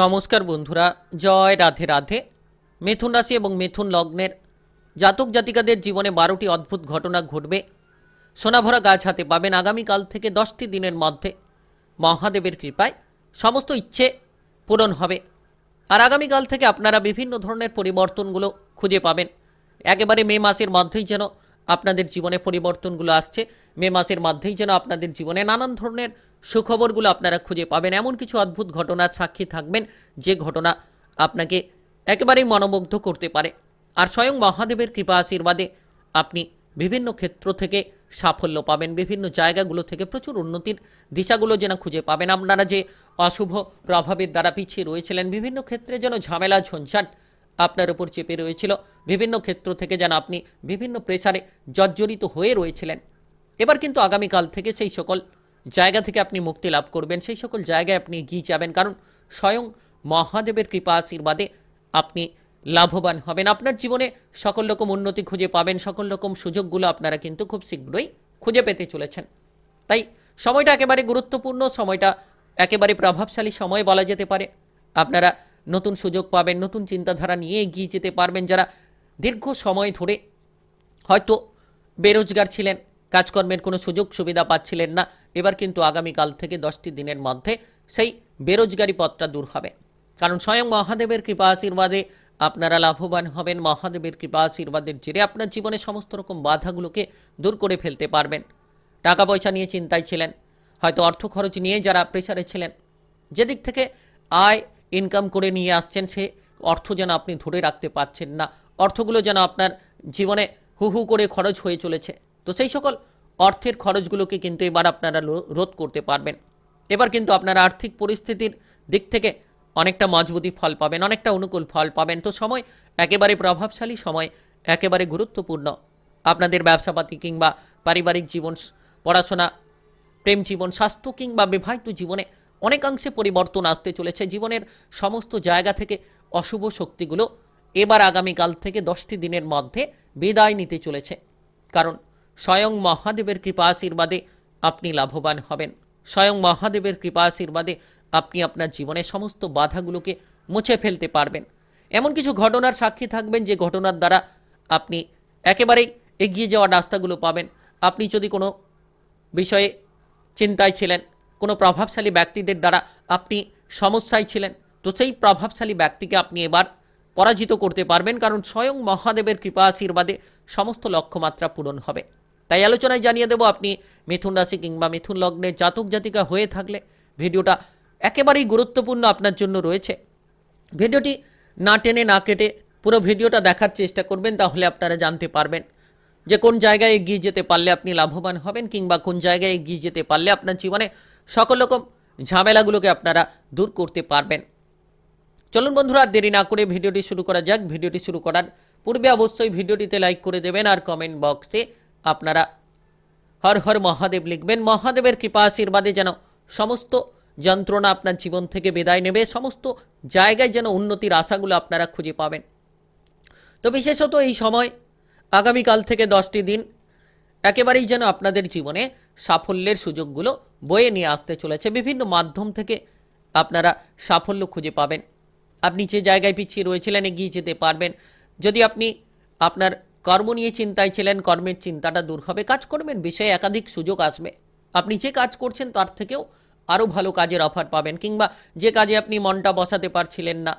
নমস্কার বন্ধুরা, জয় রাধে রাধে। মিথুন রাশি এবং মিথুন লগ্নের জাতক জাতিকাদের জীবনে 12টি অদ্ভুত ঘটনা ঘটবে। সোনাভরা গাছ হাতে পাবেন। আগামীকাল থেকে 10টি দিনের মধ্যে মহাদেবের কৃপায় সমস্ত ইচ্ছে পূরণ হবে। আর আগামীকাল থেকে আপনারা বিভিন্ন ধরনের পরিবর্তনগুলো খুঁজে পাবেন। একেবারে মে মাসের মধ্যেই যেন আপনাদের জীবনে পরিবর্তনগুলো আসছে। মে মাসের মধ্যেই যেন আপনাদের জীবনে নানান ধরনের সুখবরগুলো আপনারা খুঁজে পাবেন। এমন কিছু অদ্ভুত ঘটনার সাক্ষী থাকবেন যে ঘটনা আপনাকে একেবারেই মনোমুগ্ধ করতে পারে। আর স্বয়ং মহাদেবের কৃপা আশীর্বাদে আপনি বিভিন্ন ক্ষেত্র থেকে সাফল্য পাবেন। বিভিন্ন জায়গাগুলো থেকে প্রচুর উন্নতির দিশাগুলো যেন খুঁজে পাবেন। আপনারা যে অশুভ প্রভাবের দ্বারা পিছিয়ে রয়েছিলেন, বিভিন্ন ক্ষেত্রে যেন ঝামেলা ঝঞ্ঝাট আপনার উপর চেপে রয়েছিল, বিভিন্ন ক্ষেত্র থেকে যেন আপনি বিভিন্ন প্রেসারে জর্জরিত হয়ে রয়েছিলেন, এবার কিন্তু আগামীকাল থেকে সেই সকল জায়গা থেকে আপনি মুক্তি লাভ করবেন। সেই সকল জায়গায় আপনি এগিয়ে যাবেন, কারণ স্বয়ং মহাদেবের কৃপা আশীর্বাদে আপনি লাভবান হবেন। আপনার জীবনে সকল রকম উন্নতি খুঁজে পাবেন। সকল রকম সুযোগগুলো আপনারা কিন্তু খুব শীঘ্রই খুঁজে পেতে চলেছেন। তাই সময়টা একেবারে গুরুত্বপূর্ণ, সময়টা একেবারে প্রভাবশালী সময় বলা যেতে পারে। আপনারা নতুন সুযোগ পাবেন, নতুন চিন্তাধারা নিয়ে এগিয়ে যেতে পারবেন। যারা দীর্ঘ সময় ধরে হয়তো বেরোজগার ছিলেন, কাজকর্মের কোনো সুযোগ সুবিধা পাচ্ছিলেন না, এবার কিন্তু আগামীকাল থেকে 10টি দিনের মধ্যে সেই বেরোজগারি পথটা দূর হবে। কারণ স্বয়ং মহাদেবের কৃপা আশীর্বাদে আপনারা লাভবান হবেন। মহাদেবের কৃপা আশীর্বাদের জেরে আপনার জীবনে সমস্ত রকম বাধাগুলোকে দূর করে ফেলতে পারবেন। টাকা পয়সা নিয়ে চিন্তায় ছিলেন, হয়তো অর্থ খরচ নিয়ে যারা প্রেসারে ছিলেন, যেদিক থেকে আয় ইনকাম করে নিয়ে আসছেন সে অর্থ যেন আপনি ধরে রাখতে পারছেন না, অর্থগুলো যেন আপনার জীবনে হু হু করে খরচ হয়ে চলেছে, তো সেই সকল অর্থের খরচগুলোকে কিন্তু এবার আপনারা রোধ করতে পারবেন। এবার কিন্তু আপনারা আর্থিক পরিস্থিতির দিক থেকে অনেকটা মজবুতি ফল পাবেন, অনেকটা অনুকূল ফল পাবেন। তো সময় একেবারে প্রভাবশালী, সময় একেবারে গুরুত্বপূর্ণ। আপনাদের ব্যবসাপাতি কিংবা পারিবারিক জীবন, পড়াশোনা, প্রেম জীবন, স্বাস্থ্য কিংবা বিবাহিত জীবনে অনেকাংশে পরিবর্তন আসতে চলেছে। জীবনের সমস্ত জায়গা থেকে অশুভ শক্তিগুলো এবার আগামীকাল থেকে 10টি দিনের মধ্যে বিদায় নিতে চলেছে, কারণ স্বয়ং মহাদেবের কৃপা আশীর্বাদে আপনি লাভবান হবেন। স্বয়ং মহাদেবের কৃপা আশীর্বাদে আপনি আপনার জীবনে সমস্ত বাধাগুলোকে মুছে ফেলতে পারবেন। এমন কিছু ঘটনার সাক্ষী থাকবেন যে ঘটনার দ্বারা আপনি একেবারেই এগিয়ে যাওয়ার রাস্তাগুলো পাবেন। আপনি যদি কোনো বিষয়ে চিন্তায় ছিলেন, কোনো প্রভাবশালী ব্যক্তিদের দ্বারা আপনি সমস্যায় ছিলেন, তো সেই প্রভাবশালী ব্যক্তিকে আপনি এবার পরাজিত করতে পারবেন, কারণ স্বয়ং মহাদেবের কৃপা আশীর্বাদে সমস্ত লক্ষ্যমাত্রা পূরণ হবে। তাই আলোচনায় জানিয়ে দেব, আপনি মিথুন রাশি কিংবা মিথুন লগ্নে জাতক জাতিকা হয়ে থাকলে ভিডিওটা একেবারেই গুরুত্বপূর্ণ আপনার জন্য রয়েছে। ভিডিওটি না টেনে না কেটে পুরো ভিডিওটা দেখার চেষ্টা করবেন, তাহলে আপনারা জানতে পারবেন যে কোন জায়গায় এগিয়ে যেতে পারলে আপনি লাভবান হবেন, কিংবা কোন জায়গায় এগিয়ে যেতে পারলে আপনার জীবনে সকল রকম ঝামেলাগুলোকে আপনারা দূর করতে পারবেন। চলুন বন্ধুরা, দেরি না করে ভিডিওটি শুরু করা যাক। ভিডিওটি শুরু করার পূর্বে অবশ্যই ভিডিওটিতে লাইক করে দেবেন, আর কমেন্ট বক্সে আপনারা হর হর মহাদেব লিখবেন। মহাদেবের কৃপা আশীর্বাদে যেন সমস্ত যন্ত্রণা আপনার জীবন থেকে বিদায় নেবে, সমস্ত জায়গায় যেন উন্নতির আশাগুলো আপনারা খুঁজে পাবেন। তো বিশেষত এই সময় আগামীকাল থেকে 10টি দিন একেবারেই যেন আপনাদের জীবনে সাফল্যের সুযোগগুলো বয়ে নিয়ে আসতে চলেছে। বিভিন্ন মাধ্যম থেকে আপনারা সাফল্য খুঁজে পাবেন। আপনি যে জায়গায় পিছিয়ে রয়েছিলেন এগিয়ে যেতে পারবেন। যদি আপনি আপনার কর্ম নিয়ে চিন্তায় ছিলেন, কর্মের চিন্তাটা দূর হবে। কাজকর্মের বিষয়ে একাধিক সুযোগ আসবে। আপনি যে কাজ করছেন তার থেকেও আরও ভালো কাজের অফার পাবেন, কিংবা যে কাজে আপনি মনটা বসাতে পারছিলেন না,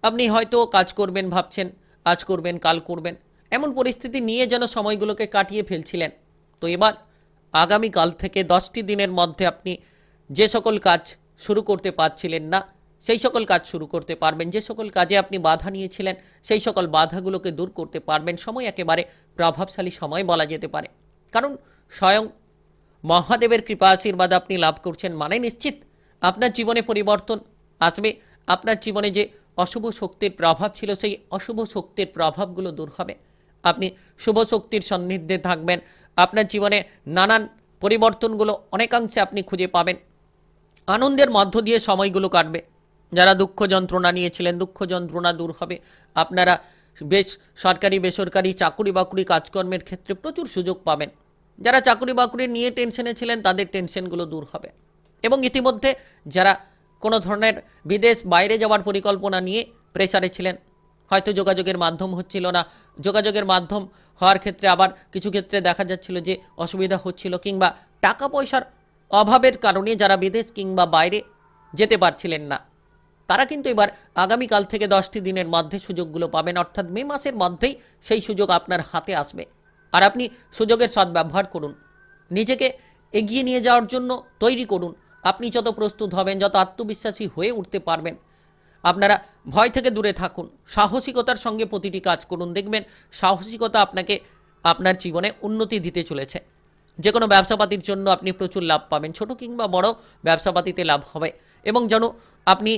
আপনি হয়তো কাজ করবেন ভাবছেন, আজ করবেন কাল করবেন, এমন পরিস্থিতি নিয়ে যেন সময়গুলোকে কাটিয়ে ফেলছিলেন, তো এবার আগামীকাল থেকে 10টি দিনের মধ্যে আপনি যে সকল কাজ শুরু করতে পারছিলেন না সেই সকল কাজ শুরু করতে পারবেন। যে সকল কাজে আপনি বাধা নিয়েছিলেন সেই সকল বাধাগুলোকে দূর করতে পারবেন। সময় একেবারে প্রভাবশালী সময় বলা যেতে পারে, কারণ স্বয়ং মহাদেবের কৃপা আশীর্বাদ আপনি লাভ করছেন মানে নিশ্চিত আপনার জীবনে পরিবর্তন আসবে। আপনার জীবনে যে অশুভ শক্তির প্রভাব ছিল সেই অশুভ শক্তির প্রভাবগুলো দূর হবে। আপনি শুভ শক্তির সান্নিধ্যে থাকবেন। আপনার জীবনে নানান পরিবর্তনগুলো অনেকাংশে আপনি খুঁজে পাবেন। আনন্দের মধ্য দিয়ে সময়গুলো কাটবে। যারা দুঃখ যন্ত্রণা নিয়েছিলেন দুঃখ যন্ত্রণা দূর হবে। আপনারা বেশ সরকারি বেসরকারি চাকুরি বাকুরি কাজকর্মের ক্ষেত্রে প্রচুর সুযোগ পাবেন। যারা চাকুরি বাকুরি নিয়ে টেনশনে ছিলেন তাদের টেনশনগুলো দূর হবে। এবং ইতিমধ্যে যারা কোনো ধরনের বিদেশ বাইরে যাওয়ার পরিকল্পনা নিয়ে প্রেসারে ছিলেন, হয়তো যোগাযোগের মাধ্যম হচ্ছিল না, যোগাযোগের মাধ্যম হওয়ার ক্ষেত্রে আবার কিছু ক্ষেত্রে দেখা যাচ্ছিল যে অসুবিধা হচ্ছিল, কিংবা টাকা পয়সার অভাবের কারণে যারা বিদেশ কিংবা বাইরে যেতে পারছিলেন না, তারা কিন্তু এবার আগামীকাল থেকে 10টি দিনের মধ্যে সুযোগগুলো পাবেন। অর্থাৎ মে মাসের মধ্যেই সেই সুযোগ আপনার হাতে আসবে। আর আপনি সুযোগের সদ্ব্যবহার করুন, নিজেকে এগিয়ে নিয়ে যাওয়ার জন্য তৈরি করুন। আপনি যত প্রস্তুত হবেন, যত আত্মবিশ্বাসী হয়ে উঠতে পারবেন, আপনারা ভয় থেকে দূরে থাকুন, সাহসিকতার সঙ্গে প্রতিটি কাজ করুন। দেখবেন সাহসিকতা আপনাকে আপনার জীবনে উন্নতি দিতে চলেছে। যে কোনো ব্যবসাপাতির জন্য আপনি প্রচুর লাভ পাবেন, ছোট কিংবা বড় ব্যবসাপাতিতে লাভ হবে। এবং যেন আপনি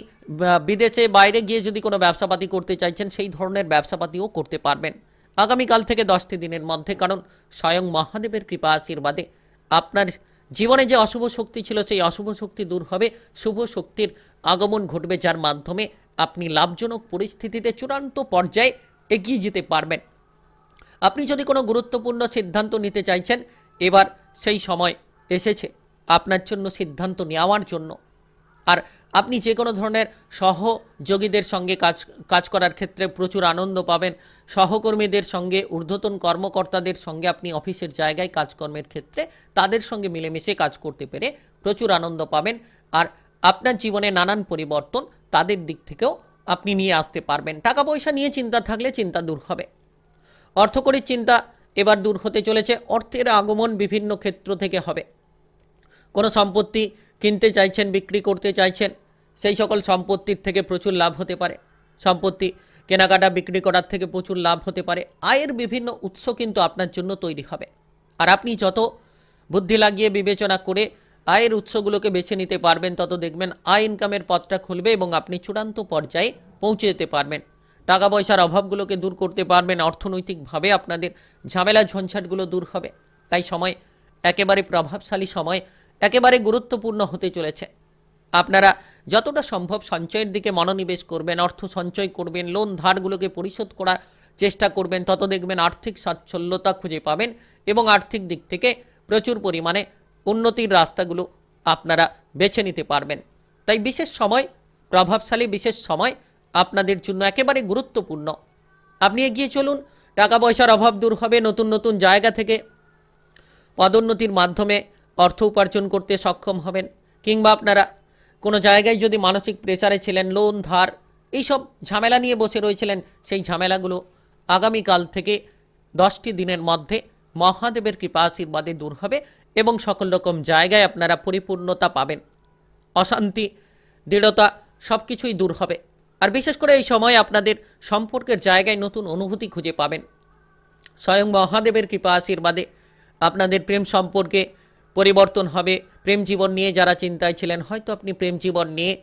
বিদেশে বাইরে গিয়ে যদি কোনো ব্যবসাপাতি করতে চাইছেন, সেই ধরনের ব্যবসাপাতিও করতে পারবেন আগামীকাল থেকে 10টি দিনের মধ্যে। কারণ স্বয়ং মহাদেবের কৃপা আশীর্বাদে আপনার জীবনে যে অশুভ শক্তি ছিল, সেই অশুভ শক্তি দূর হবে, শুভ শক্তির আগমন ঘটবে, যার মাধ্যমে আপনি লাভজনক পরিস্থিতিতে চূড়ান্ত পর্যায়ে এগিয়ে যেতে পারবেন। আপনি যদি কোনো গুরুত্বপূর্ণ সিদ্ধান্ত নিতে চাইছেন, এবার সেই সময় এসেছে আপনার জন্য সিদ্ধান্ত নেওয়ার জন্য। আর আপনি যে কোনো ধরনের সহযোগীদের সঙ্গে কাজ করার ক্ষেত্রে প্রচুর আনন্দ পাবেন। সহকর্মীদের সঙ্গে, ঊর্ধ্বতন কর্মকর্তাদের সঙ্গে আপনি অফিসের জায়গায় কাজকর্মের ক্ষেত্রে তাদের সঙ্গে মিলেমিশে কাজ করতে পেরে প্রচুর আনন্দ পাবেন। আর আপনার জীবনে নানান পরিবর্তন তাদের দিক থেকেও আপনি নিয়ে আসতে পারবেন। টাকা পয়সা নিয়ে চিন্তা থাকলে চিন্তা দূর হবে। অর্থকরীর চিন্তা এবার দূর হতে চলেছে। অর্থের আগমন বিভিন্ন ক্ষেত্র থেকে হবে। কোনো সম্পত্তি কিনতে চাইছেন, বিক্রি করতে চাইছেন, সেই সকল সম্পত্তির থেকে প্রচুর লাভ হতে পারে। সম্পত্তি কেনাকাটা বিক্রি করার থেকে প্রচুর লাভ হতে পারে। আয়ের বিভিন্ন উৎস কিন্তু আপনার জন্য তৈরি হবে। আর আপনি যত বুদ্ধি লাগিয়ে বিবেচনা করে আয়ের উৎসগুলোকে বেছে নিতে পারবেন, তত দেখবেন আয় ইনকামের পথটা খুলবে এবং আপনি চূড়ান্ত পর্যায়ে পৌঁছে যেতে পারবেন। টাকা পয়সার অভাবগুলোকে দূর করতে পারবেন। অর্থনৈতিকভাবে আপনাদের ঝামেলা ঝঞ্ঝাটগুলো দূর হবে। তাই সময় একেবারে প্রভাবশালী সময়, একেবারে গুরুত্বপূর্ণ হতে চলেছে। আপনারা যতটা সম্ভব সঞ্চয়ের দিকে মনোনিবেশ করবেন, অর্থ সঞ্চয় করবেন, লোন ধারগুলোকে পরিশোধ করার চেষ্টা করবেন, তত দেখবেন আর্থিক সচ্ছলতা খুঁজে পাবেন এবং আর্থিক দিক থেকে প্রচুর পরিমাণে উন্নতির রাস্তাগুলো আপনারা বেছে নিতে পারবেন। তাই বিশেষ সময়, প্রভাবশালী বিশেষ সময় আপনাদের জন্য একেবারে গুরুত্বপূর্ণ। আপনি এগিয়ে চলুন, টাকা পয়সার অভাব দূর হবে। নতুন নতুন জায়গা থেকে পদোন্নতির মাধ্যমে অর্থ উপার্জন করতে সক্ষম হবেন। কিংবা আপনারা কোনো জায়গায় যদি মানসিক প্রেসারে ছিলেন, লোন ধার এইসব ঝামেলা নিয়ে বসে রয়েছিলেন, সেই ঝামেলাগুলো আগামীকাল থেকে 10টি দিনের মধ্যে মহাদেবের কৃপা আশীর্বাদে দূর হবে এবং সকল রকম জায়গায় আপনারা পরিপূর্ণতা পাবেন। অশান্তি, দৃঢ়তা সব কিছুই দূর হবে। আর বিশেষ করে এই সময় আপনাদের সম্পর্কের জায়গায় নতুন অনুভূতি খুঁজে পাবেন। স্বয়ং মহাদেবের কৃপা আশীর্বাদে আপনাদের প্রেম সম্পর্কে পরিবর্তন হবে। প্রেম জীবন নিয়ে যারা চিন্তায় ছিলেন, হয়তো আপনি প্রেম জীবন নিয়ে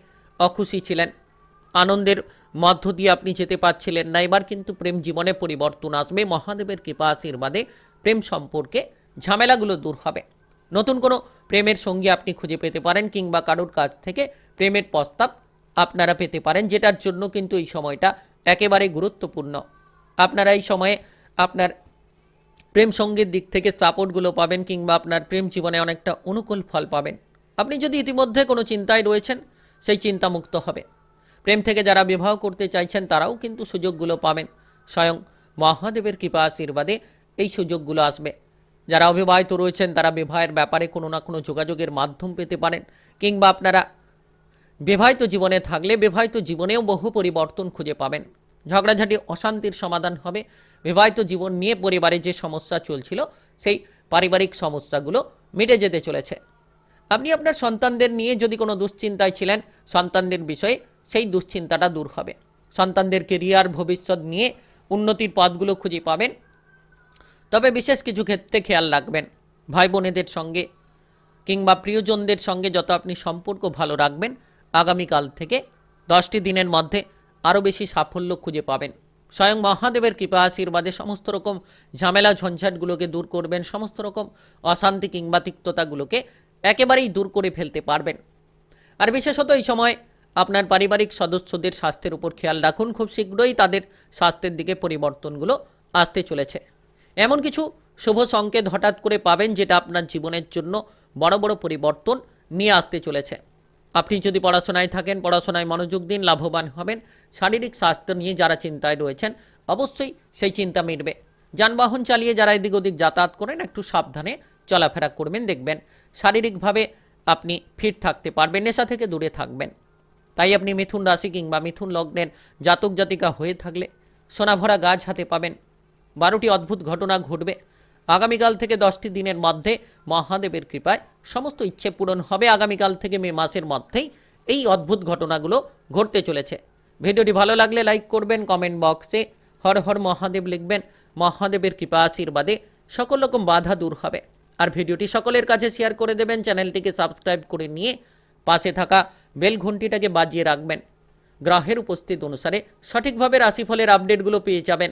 অখুশি ছিলেন, আনন্দের মধ্য দিয়ে আপনি যেতে পারছিলেন না, এবার কিন্তু প্রেম জীবনে পরিবর্তন আসবে। মহাদেবের কৃপা আশীর্বাদে প্রেম সম্পর্কে ঝামেলাগুলো দূর হবে। নতুন কোনো প্রেমের সঙ্গী আপনি খুঁজে পেতে পারেন, কিংবা কারোর কাছ থেকে প্রেমের প্রস্তাব আপনারা পেতে পারেন, যেটার জন্য কিন্তু এই সময়টা একেবারে গুরুত্বপূর্ণ। আপনারা এই সময়ে আপনার প্রেম সঙ্গীর দিক থেকে সাপোর্টগুলো পাবেন, কিংবা আপনার প্রেম জীবনে অনেকটা অনুকূল ফল পাবেন। আপনি যদি ইতিমধ্যে কোনো চিন্তায় রয়েছেন, সেই চিন্তামুক্ত হবে। প্রেম থেকে যারা বিবাহ করতে চাইছেন, তারাও কিন্তু সুযোগগুলো পাবেন। স্বয়ং মহাদেবের কৃপা আশীর্বাদে এই সুযোগগুলো আসবে। যারা অবিবাহিত রয়েছেন, তারা বিবাহের ব্যাপারে কোনো না কোনো যোগাযোগের মাধ্যম পেতে পারেন। কিংবা আপনারা বিবাহিত জীবনে থাকলে বিবাহিত জীবনেও বহু পরিবর্তন খুঁজে পাবেন। ঝগড়াঝাটি, অশান্তির সমাধান হবে। বিবাহিত জীবন নিয়ে পরিবারে যে সমস্যা চলছিল, সেই পারিবারিক সমস্যাগুলো মিটে যেতে চলেছে। আপনি আপনার সন্তানদের নিয়ে যদি কোনো দুশ্চিন্তায় ছিলেন, সন্তানদের বিষয়ে সেই দুশ্চিন্তাটা দূর হবে। সন্তানদের কেরিয়ার, ভবিষ্যৎ নিয়ে উন্নতির পথগুলো খুঁজে পাবেন। তবে বিশেষ কিছু ক্ষেত্রে খেয়াল রাখবেন, ভাই বোনেদের সঙ্গে কিংবা প্রিয়জনদের সঙ্গে যত আপনি সম্পর্ক ভালো রাখবেন, আগামীকাল থেকে 10টি দিনের মধ্যে আরও বেশি সাফল্য খুঁজে পাবেন। স্বয়ং মহাদেবের কৃপা আশীর্বাদে সমস্ত রকম ঝামেলা ঝঞ্ঝাটগুলোকে দূর করবেন। সমস্ত রকম অশান্তি কিংবা তিক্ততাগুলোকে একেবারেই দূর করে ফেলতে পারবেন। আর বিশেষত এই সময় আপনার পারিবারিক সদস্যদের স্বাস্থ্যের উপর খেয়াল রাখুন। খুব শীঘ্রই তাদের স্বাস্থ্যের দিকে পরিবর্তনগুলো আসতে চলেছে। এমন কিছু শুভ সংকেত হঠাৎ করে পাবেন, যেটা আপনার জীবনের জন্য বড় বড় পরিবর্তন নিয়ে আসতে চলেছে। আপনি যদি পড়াশোনায় থাকেন, পড়াশোনায় মনোযোগ দিন, লাভবান হবেন। শারীরিক স্বাস্থ্য নিয়ে যারা চিন্তায় রয়েছেন, অবশ্যই সেই চিন্তা মিটবে। যানবাহন চালিয়ে যারা এদিক ওদিক যাতায়াত করেন, একটু সাবধানে চলাফেরা করবেন, দেখবেন শারীরিকভাবে আপনি ফিট থাকতে পারবেন, নেশা থেকে দূরে থাকবেন। তাই আপনি মিথুন রাশি কিংবা মিথুন লগ্নের জাতক জাতিকা হয়ে থাকলে সোনাভরা গাছ হাতে পাবেন। 12টি অদ্ভুত ঘটনা ঘটবে। আগামীকাল থেকে 10টি দিনের মধ্যে মহাদেবের কৃপায় সমস্ত ইচ্ছে পূরণ হবে। আগামীকাল থেকে মে মাসের মধ্যেই এই অদ্ভুত ঘটনাগুলো ঘটতে চলেছে। ভিডিওটি ভালো লাগলে লাইক করবেন, কমেন্ট বক্সে হর হর মহাদেব লিখবেন। মহাদেবের কৃপা আশীর্বাদে সকল রকম বাধা দূর হবে। আর ভিডিওটি সকলের কাছে শেয়ার করে দেবেন। চ্যানেলটিকে সাবস্ক্রাইব করে নিয়ে পাশে থাকা বেল ঘন্টিটাকে বাজিয়ে রাখবেন। গ্রহের উপস্থিতি অনুসারে সঠিকভাবে রাশিফলের আপডেটগুলো পেয়ে যাবেন।